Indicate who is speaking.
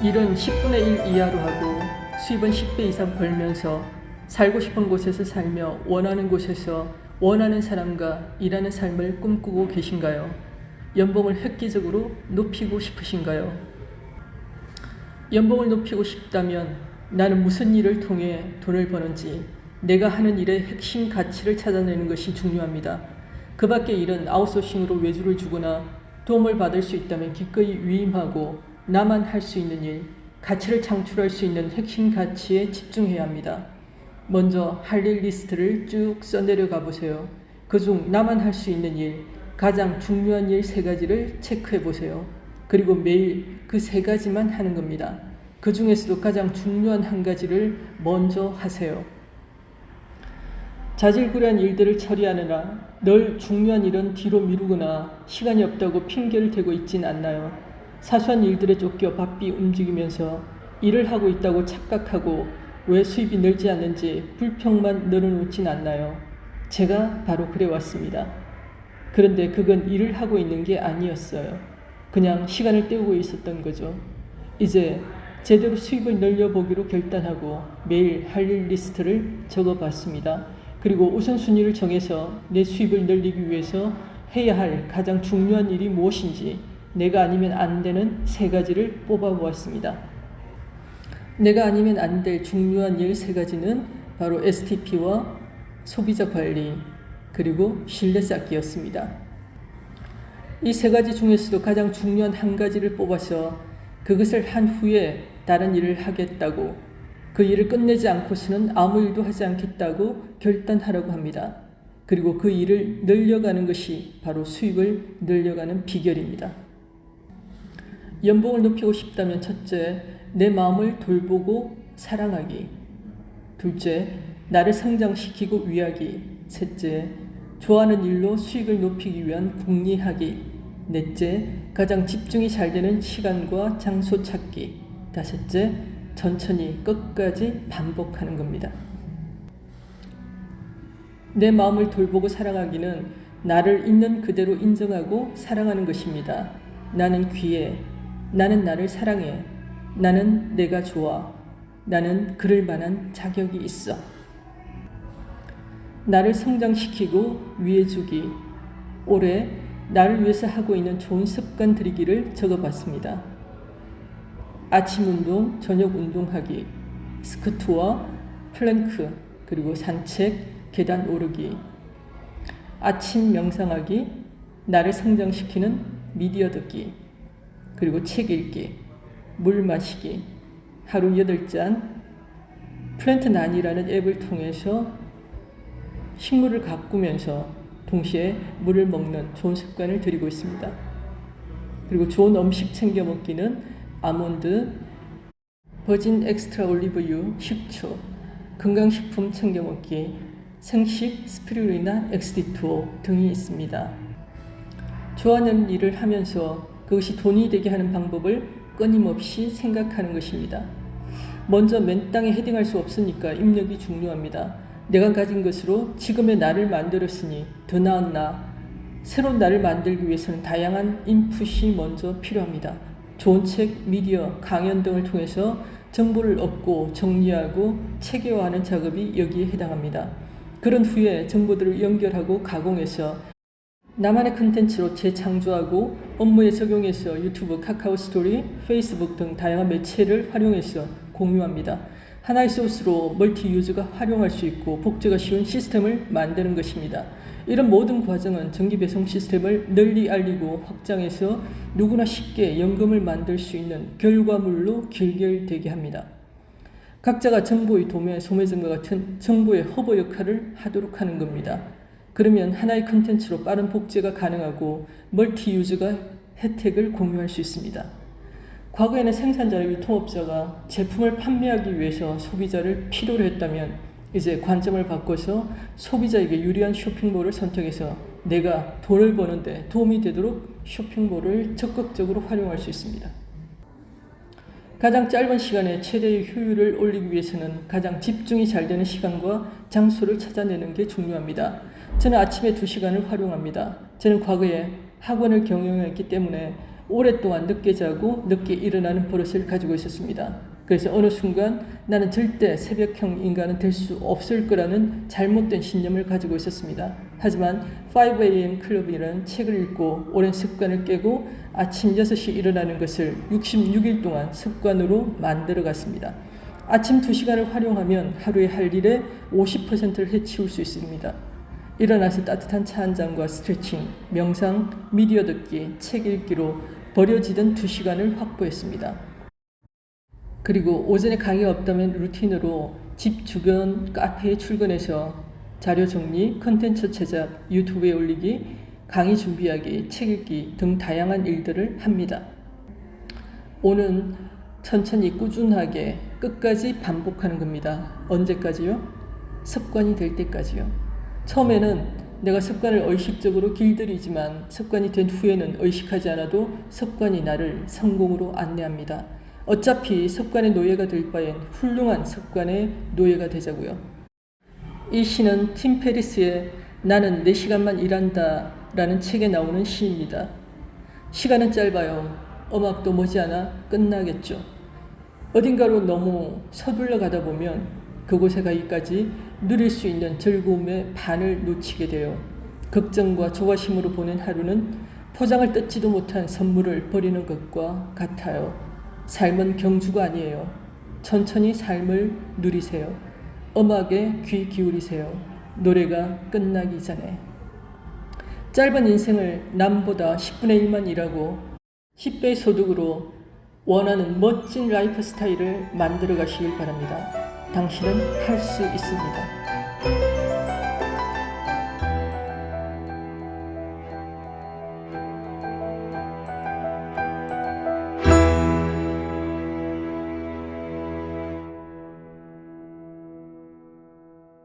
Speaker 1: 일은 10분의 1 이하로 하고 수입은 10배 이상 벌면서 살고 싶은 곳에서 살며 원하는 곳에서 원하는 사람과 일하는 삶을 꿈꾸고 계신가요? 연봉을 획기적으로 높이고 싶으신가요? 연봉을 높이고 싶다면 나는 무슨 일을 통해 돈을 버는지 내가 하는 일의 핵심 가치를 찾아내는 것이 중요합니다. 그 밖의 일은 아웃소싱으로 외주를 주거나 도움을 받을 수 있다면 기꺼이 위임하고 나만 할 수 있는 일, 가치를 창출할 수 있는 핵심 가치에 집중해야 합니다. 먼저 할 일 리스트를 쭉 써내려가 보세요. 그중 나만 할 수 있는 일, 가장 중요한 일 3가지를 체크해 보세요. 그리고 매일 그 3가지만 하는 겁니다. 그 중에서도 가장 중요한 1가지를 먼저 하세요. 자질구레한 일들을 처리하느라 늘 중요한 일은 뒤로 미루거나 시간이 없다고 핑계를 대고 있진 않나요? 사소한 일들에 쫓겨 바삐 움직이면서 일을 하고 있다고 착각하고 왜 수입이 늘지 않는지 불평만 늘어놓진 않나요? 제가 바로 그래왔습니다. 그런데 그건 일을 하고 있는 게 아니었어요. 그냥 시간을 때우고 있었던 거죠. 이제 제대로 수입을 늘려보기로 결단하고 매일 할 일 리스트를 적어봤습니다. 그리고 우선순위를 정해서 내 수입을 늘리기 위해서 해야 할 가장 중요한 일이 무엇인지 내가 아니면 안 되는 3가지를 뽑아보았습니다. 내가 아니면 안 될 중요한 일 3가지는 바로 STP와 소비자 관리 그리고 신뢰 쌓기였습니다. 이 3가지 중에서도 가장 중요한 1가지를 뽑아서 그것을 한 후에 다른 일을 하겠다고 그 일을 끝내지 않고서는 아무 일도 하지 않겠다고 결단하라고 합니다. 그리고 그 일을 늘려가는 것이 바로 수입을 늘려가는 비결입니다. 연봉을 높이고 싶다면 첫째, 내 마음을 돌보고 사랑하기. 둘째, 나를 성장시키고 위하기. 셋째, 좋아하는 일로 수익을 높이기 위한 궁리하기. 넷째, 가장 집중이 잘 되는 시간과 장소 찾기. 다섯째, 천천히 끝까지 반복하는 겁니다. 내 마음을 돌보고 사랑하기는 나를 있는 그대로 인정하고 사랑하는 것입니다. 나는 귀해. 나는 나를 사랑해. 나는 내가 좋아. 나는 그럴 만한 자격이 있어. 나를 성장시키고 위해주기. 올해 나를 위해서 하고 있는 좋은 습관 들이기를 적어봤습니다. 아침 운동, 저녁 운동하기, 스쿼트와 플랭크, 그리고 산책, 계단 오르기, 아침 명상하기, 나를 성장시키는 미디어 듣기, 그리고 책 읽기, 물 마시기, 하루 8잔, 플랜트 난이라는 앱을 통해서 식물을 가꾸면서 동시에 물을 먹는 좋은 습관을 들이고 있습니다. 그리고 좋은 음식 챙겨 먹기는 아몬드, 버진 엑스트라 올리브유, 식초, 건강식품 챙겨 먹기, 생식, 스피루리나 엑스디투오 등이 있습니다. 좋아하는 일을 하면서 그것이 돈이 되게 하는 방법을 끊임없이 생각하는 것입니다. 먼저 맨 땅에 헤딩할 수 없으니까 입력이 중요합니다. 내가 가진 것으로 지금의 나를 만들었으니 더 나은 나, 새로운 나를 만들기 위해서는 다양한 인풋이 먼저 필요합니다. 좋은 책, 미디어, 강연 등을 통해서 정보를 얻고 정리하고 체계화하는 작업이 여기에 해당합니다. 그런 후에 정보들을 연결하고 가공해서 나만의 컨텐츠로 재창조하고 업무에 적용해서 유튜브, 카카오 스토리, 페이스북 등 다양한 매체를 활용해서 공유합니다. 하나의 소스로 멀티 유저가 활용할 수 있고 복제가 쉬운 시스템을 만드는 것입니다. 이런 모든 과정은 정기 배송 시스템을 널리 알리고 확장해서 누구나 쉽게 연금을 만들 수 있는 결과물로 결결되게 합니다. 각자가 정보의 도매, 소매점과 같은 정보의 허브 역할을 하도록 하는 겁니다. 그러면 하나의 컨텐츠로 빠른 복제가 가능하고 멀티 유저가 혜택을 공유할 수 있습니다. 과거에는 생산자나 유통업자가 제품을 판매하기 위해서 소비자를 필요로 했다면 이제 관점을 바꿔서 소비자에게 유리한 쇼핑몰을 선택해서 내가 돈을 버는데 도움이 되도록 쇼핑몰을 적극적으로 활용할 수 있습니다. 가장 짧은 시간에 최대의 효율을 올리기 위해서는 가장 집중이 잘 되는 시간과 장소를 찾아내는 게 중요합니다. 저는 아침에 2시간을 활용합니다. 저는 과거에 학원을 경영했기 때문에 오랫동안 늦게 자고 늦게 일어나는 버릇을 가지고 있었습니다. 그래서 어느 순간 나는 절대 새벽형 인간은 될 수 없을 거라는 잘못된 신념을 가지고 있었습니다. 하지만 5am 클럽이라는 책을 읽고 오랜 습관을 깨고 아침 6시 일어나는 것을 66일 동안 습관으로 만들어 갔습니다. 아침 2시간을 활용하면 하루에 할 일의 50%를 해치울 수 있습니다. 일어나서 따뜻한 차 한 잔과 스트레칭, 명상, 미디어 듣기, 책 읽기로 버려지던 2시간을 확보했습니다. 그리고 오전에 강의가 없다면 루틴으로 집 주변 카페에 출근해서 자료 정리, 컨텐츠 제작, 유튜브에 올리기, 강의 준비하기, 책 읽기 등 다양한 일들을 합니다. 오는 천천히 꾸준하게 끝까지 반복하는 겁니다. 언제까지요? 습관이 될 때까지요. 처음에는 내가 습관을 의식적으로 길들이지만 습관이 된 후에는 의식하지 않아도 습관이 나를 성공으로 안내합니다. 어차피 습관의 노예가 될 바엔 훌륭한 습관의 노예가 되자고요. 이 시는 팀 페리스의 나는 4시간만 일한다 라는 책에 나오는 시입니다. 시간은 짧아요. 음악도 머지않아 끝나겠죠. 어딘가로 너무 서둘러 가다 보면 그곳에 가기까지 누릴 수 있는 즐거움의 반을 놓치게 돼요. 걱정과 조바심으로 보낸 하루는 포장을 뜯지도 못한 선물을 버리는 것과 같아요. 삶은 경주가 아니에요. 천천히 삶을 누리세요. 음악에 귀 기울이세요. 노래가 끝나기 전에. 짧은 인생을 남보다 10분의 1만 일하고 10배의 소득으로 원하는 멋진 라이프 스타일을 만들어 가시길 바랍니다. 당신은 할 수 있습니다.